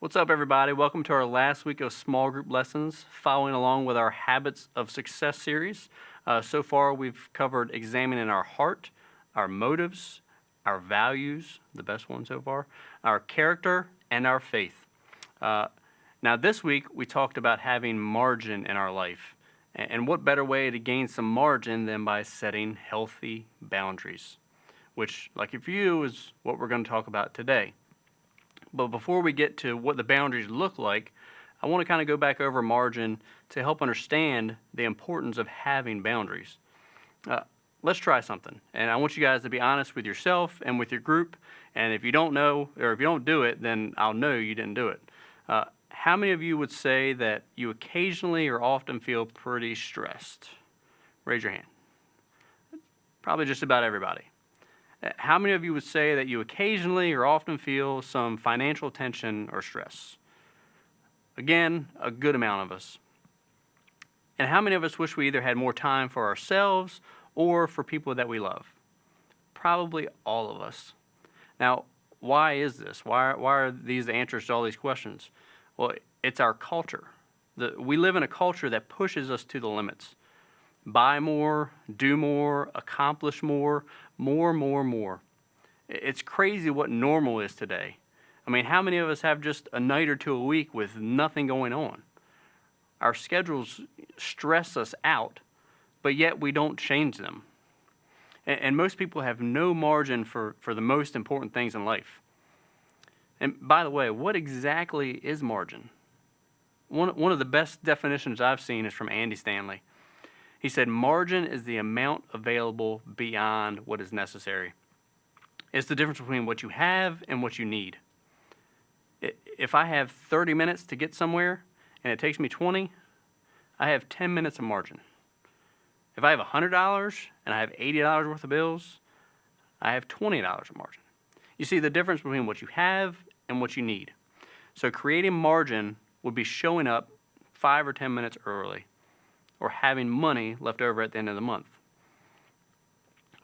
What's up, everybody? Welcome to our last week of small group lessons, following along with our Habits of Success series. So far, we've covered examining our heart, our motives, our values, the best one so far, our character, and our faith. Now, this week, we talked about having margin in our life. And what better way to gain some margin than by setting healthy boundaries, which, like for you, is what we're going to talk about today. But before we get to what the boundaries look like, I want to kind of go back over margin to help understand the importance of having boundaries. Let's try something. And I want you guys to be honest with yourself and with your group. And if you don't know, or if you don't do it, then I'll know you didn't do it. How many of you would say that you occasionally or often feel pretty stressed? Raise your hand. Probably just about everybody. How many of you would say that you occasionally or often feel some financial tension or stress? Again, a good amount of us. And how many of us wish we either had more time for ourselves or for people that we love? Probably all of us. Now, why is this? Why are these the answers to all these questions? Well, it's our culture. We live in a culture that pushes us to the limits. Buy more, do more, accomplish more. It's crazy what normal is today. I mean, how many of us have just a night or two a week with nothing going on? Our schedules stress us out, but yet we don't change them. And most people have no margin for the most important things in life. And by the way, what exactly is margin? One of the best definitions I've seen is from Andy Stanley. He said, margin is the amount available beyond what is necessary. It's the difference between what you have and what you need. If I have 30 minutes to get somewhere and it takes me 20, I have 10 minutes of margin. If I have $100 and I have $80 worth of bills, I have $20 of margin. You see the difference between what you have and what you need. So creating margin would be showing up 5 or 10 minutes early, or having money left over at the end of the month.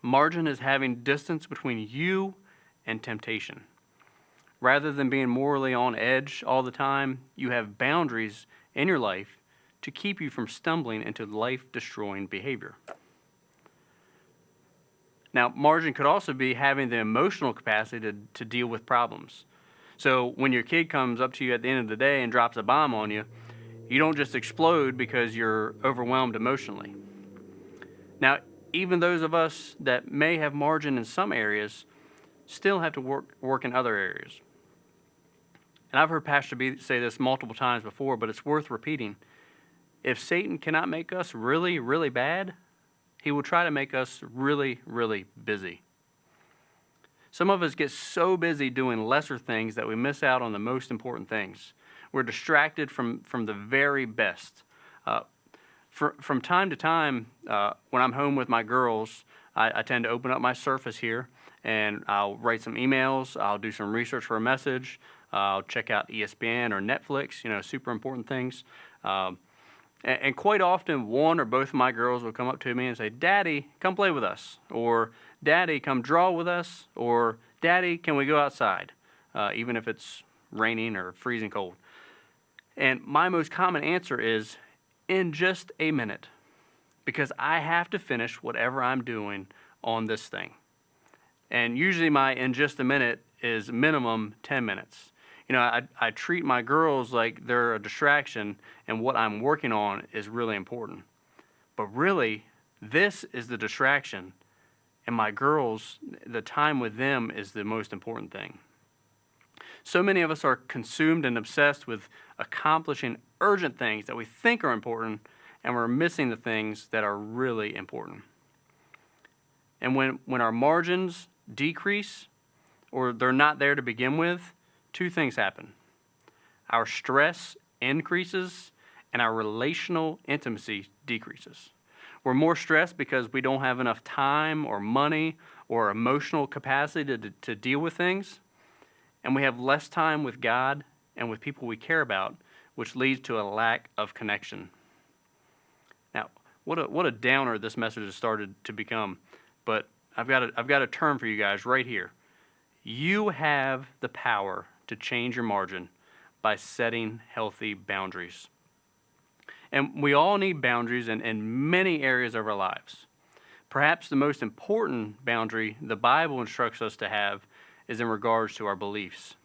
Margin is having distance between you and temptation. Rather than being morally on edge all the time, you have boundaries in your life to keep you from stumbling into life-destroying behavior. Now, margin could also be having the emotional capacity to deal with problems. So when your kid comes up to you at the end of the day and drops a bomb on you, you don't just explode because you're overwhelmed emotionally. Now, even those of us that may have margin in some areas still have to work in other areas. And I've heard Pastor B say this multiple times before, but it's worth repeating. If Satan cannot make us really, really bad, he will try to make us really, really busy. Some of us get so busy doing lesser things that we miss out on the most important things. We're distracted from the very best. From time to time, when I'm home with my girls, I tend to open up my Surface here, and I'll write some emails, I'll do some research for a message, I'll check out ESPN or Netflix, super important things. And quite often, one or both of my girls will come up to me and say, "Daddy, come play with us," or "Daddy, come draw with us," or "Daddy, can we go outside?" Even if it's raining or freezing cold. And my most common answer is, in just a minute, because I have to finish whatever I'm doing on this thing. And usually my in just a minute is minimum 10 minutes. I treat my girls like they're a distraction, and what I'm working on is really important. But really, this is the distraction, and my girls, the time with them is the most important thing. So many of us are consumed and obsessed with accomplishing urgent things that we think are important, and we're missing the things that are really important. And when our margins decrease, or they're not there to begin with, two things happen. Our stress increases, and our relational intimacy decreases. We're more stressed because we don't have enough time or money or emotional capacity to deal with things. And we have less time with God and with people we care about, which leads to a lack of connection. Now, what a downer this message has started to become, but I've got a term for you guys right here. You have the power to change your margin by setting healthy boundaries. And we all need boundaries in many areas of our lives. Perhaps the most important boundary the Bible instructs us to have is in regards to our beliefs.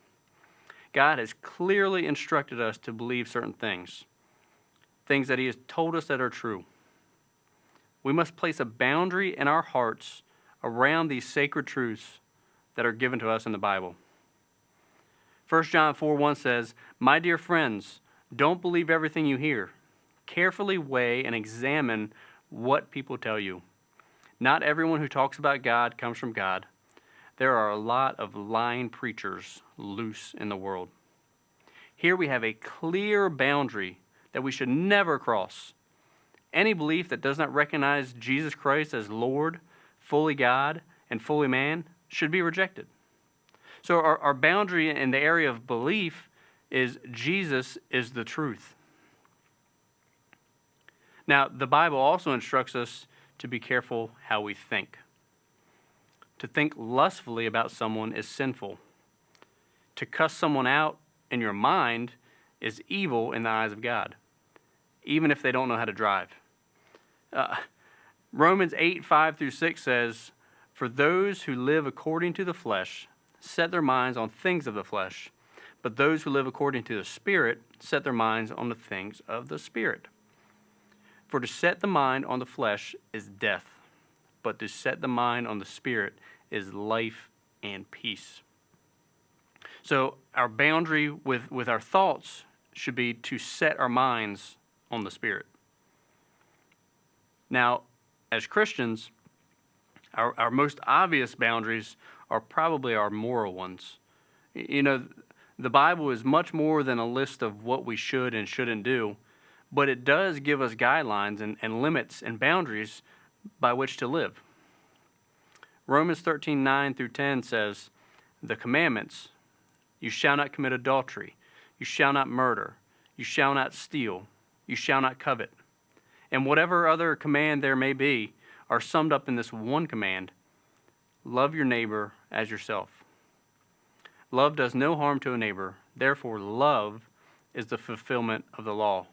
God has clearly instructed us to believe certain things that He has told us that are true. We must place a boundary in our hearts around these sacred truths that are given to us in the Bible. 1 John 4:1 says, "My dear friends, don't believe everything you hear. Carefully weigh and examine what people tell you. Not everyone who talks about God comes from God. There are a lot of lying preachers loose in the world." Here we have a clear boundary that we should never cross. Any belief that does not recognize Jesus Christ as Lord, fully God, and fully man should be rejected. So our boundary in the area of belief is Jesus is the truth. Now, the Bible also instructs us to be careful how we think. To think lustfully about someone is sinful. To cuss someone out in your mind is evil in the eyes of God, even if they don't know how to drive. Romans 8:5-6 says, "For those who live according to the flesh set their minds on things of the flesh, but those who live according to the Spirit set their minds on the things of the Spirit. For to set the mind on the flesh is death, but to set the mind on the Spirit is life and peace." So our boundary with our thoughts should be to set our minds on the Spirit. Now, as Christians, our most obvious boundaries are probably our moral ones. You know, the Bible is much more than a list of what we should and shouldn't do, but it does give us guidelines and limits and boundaries by which to live. Romans 13:9-10 says, "The commandments, you shall not commit adultery, you shall not murder, you shall not steal, you shall not covet," and whatever other command there may be are summed up in this one command: love your neighbor as yourself. Love does no harm to a neighbor, therefore love is the fulfillment of the law.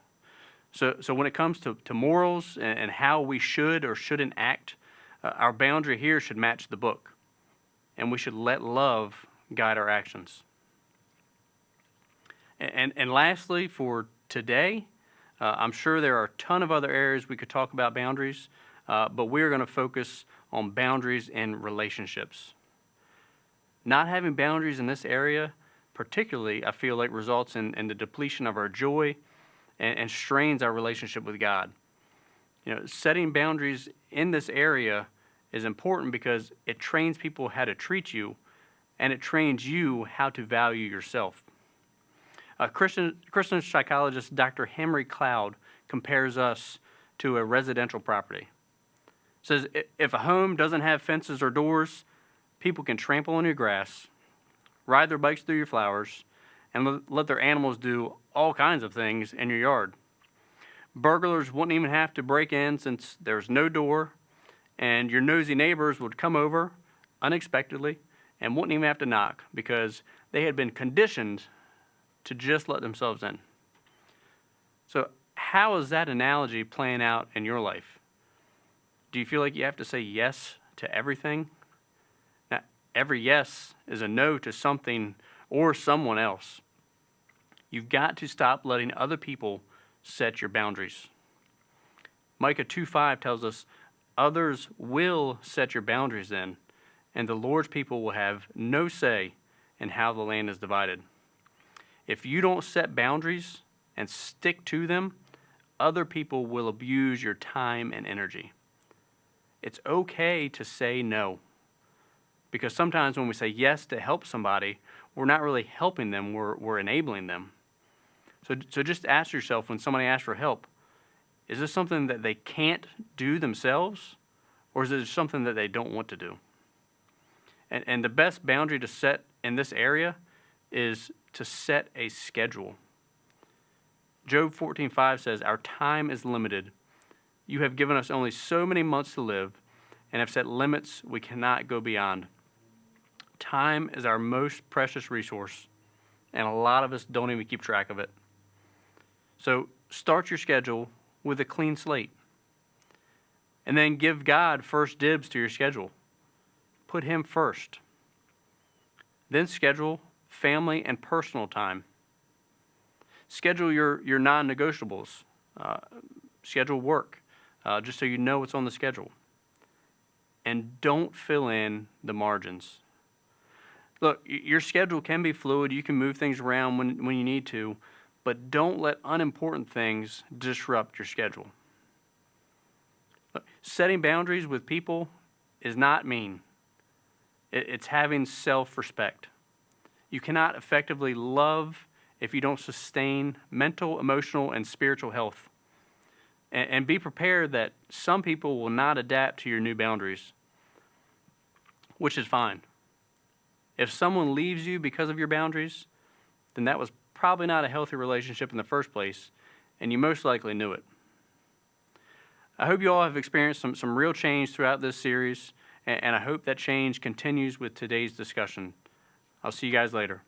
So when it comes to morals and how we should or shouldn't act, our boundary here should match the book, and we should let love guide our actions. And lastly, for today, I'm sure there are a ton of other areas we could talk about boundaries, but we're going to focus on boundaries in relationships. Not having boundaries in this area, particularly, I feel like results in the depletion of our joy and strains our relationship with God. You know, setting boundaries in this area is important because it trains people how to treat you, and it trains you how to value yourself. Christian psychologist Dr. Henry Cloud compares us to a residential property. Says if a home doesn't have fences or doors, people can trample on your grass, ride their bikes through your flowers, and let their animals do all kinds of things in your yard. Burglars wouldn't even have to break in since there's no door, and your nosy neighbors would come over unexpectedly and wouldn't even have to knock because they had been conditioned to just let themselves in. So how is that analogy playing out in your life? Do you feel like you have to say yes to everything? Now, every yes is a no to something or someone else. You've got to stop letting other people set your boundaries. Micah 2:5 tells us, "Others will set your boundaries then, and the Lord's people will have no say in how the land is divided." If you don't set boundaries and stick to them, other people will abuse your time and energy. It's okay to say no, because sometimes when we say yes to help somebody, we're not really helping them, we're enabling them. So just ask yourself when somebody asks for help, is this something that they can't do themselves, or is it something that they don't want to do? And the best boundary to set in this area is to set a schedule. Job 14:5 says, "Our time is limited. You have given us only so many months to live, and have set limits we cannot go beyond." Time is our most precious resource, and a lot of us don't even keep track of it. So start your schedule with a clean slate. And then give God first dibs to your schedule. Put Him first. Then schedule family and personal time. Schedule your non-negotiables. Schedule work, just so you know what's on the schedule. And don't fill in the margins. Look, your schedule can be fluid. You can move things around when you need to, but don't let unimportant things disrupt your schedule. Look, setting boundaries with people is not mean. It's having self-respect. You cannot effectively love if you don't sustain mental, emotional, and spiritual health. And be prepared that some people will not adapt to your new boundaries, which is fine. If someone leaves you because of your boundaries, then that was probably not a healthy relationship in the first place, and you most likely knew it. I hope you all have experienced some real change throughout this series, and I hope that change continues with today's discussion. I'll see you guys later.